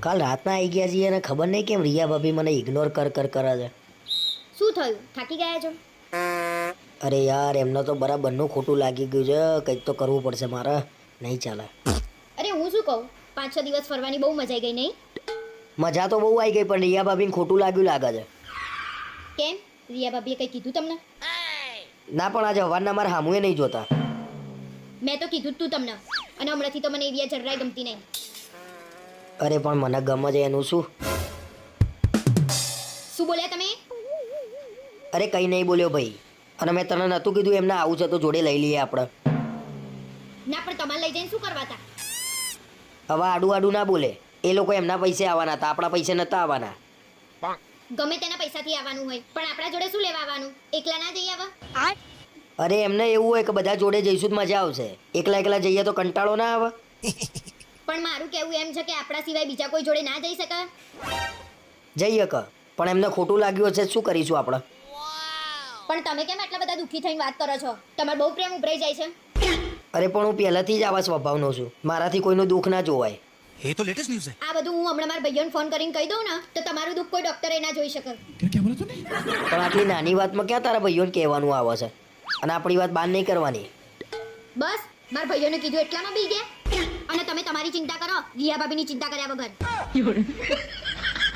કાલ રાતના આવી ગયા છીએ અને ખબર નહીં કેમ રિયા ભાભી મને ઇગ્નોર કરે છે. શું થયું? થાકી ગયા છો? અરે યાર એમને તો બરાબરનું ખોટું લાગી ગયું છે. કંઈક તો કરવું પડશે મારે, નહીં ચાલે. અરે હું શું કહું, 5-6 દિવસ ફરવાની બહુ મજા આવી ગઈ નહીં? મજા તો બહુ આવી ગઈ પણ રિયા ભાભીને ખોટું લાગ્યું લાગે છે. કેમ? રિયા ભાભીએ કંઈ કીધું તમને? ના પણ આજે હવારના મારા હામુએ નહીં જોતા. મેં તો કીધું જ તું તમને, અને હમણાંથી તો મને એવી જરાય ગમતી નહીં. અરે પણ મને ગમે છે એનું શું? શું બોલ્યા તમે? અરે કંઈ નહીં બોલ્યો ભાઈ. અને મેં તને નહોતું કીધું એમને આવું છે તો જોડે લઈ લઈએ આપણે. ના પણ તમારે લઈ જઈને શું કરવા હતા? હવે આડું ના બોલે. એ લોકો એમના પૈસે આવવાના હતા, આપણા પૈસે નતા આવવાના. ગમે તેના પૈસાથી આવવાનું હોય પણ આપણા જોડે શું લેવા આવવાનું? એકલા ના જઈ આવા? અરે એમને એવું હોય કે બધા જોડે જઈશું તો મજા આવશે. એકલા એકલા જઈએ તો કંટાળો ના આવે. પણ મારું કહેવું એમ છે કે આપણા સિવાય બીજા કોઈ જોડે ના જઈ શકે. જઈએ કે પણ એમને ખોટું લાગ્યું હશે, શું કરીશું આપણે? પણ તમે કેમ આટલા બધા દુઃખી થઈને વાત કરો છો? તમારો બહુ પ્રેમ ઉભરાઈ જાય છે. અરે પણ હું પહેલાથી જ આવા સ્વભાવનો છું. મારાથી કોઈનું દુઃખ ના જોવાય. ये तो लेटेस्ट न्यूज़ है। આ બધું હું હમણાં મારા ભાઈઓને ફોન કરીને કહી દઉં ને તો તમારું દુઃખ કોઈ ડોક્ટરે ના જોઈ શકે. क्या बोला तूने? પણ આટલી નાની વાતમાં ક્યાં તારા ભાઈઓને કહેવાનું આવે છે? અને આપણી વાત બહાર નહીં કરવાની. બસ મારા ભાઈઓને કીધું એટલામાં બી ગયા. અને તમે તમારી ચિંતા કરો, રિયા ભાભીની ચિંતા કર્યા વગર.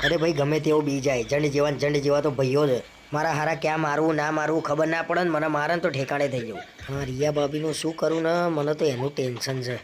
અરે ભાઈ ગમે તેવો બી જાય, જંડ જેવા તો ભાઈઓ છે. મારા હારા ક્યાં મારવું ના મારવું ખબર ના પડે ને મને મારે ને તો ઠેકાણે થઈ જવું. હા રિયા ભાભીનું શું કરું ને, મને તો એનું ટેન્શન છે.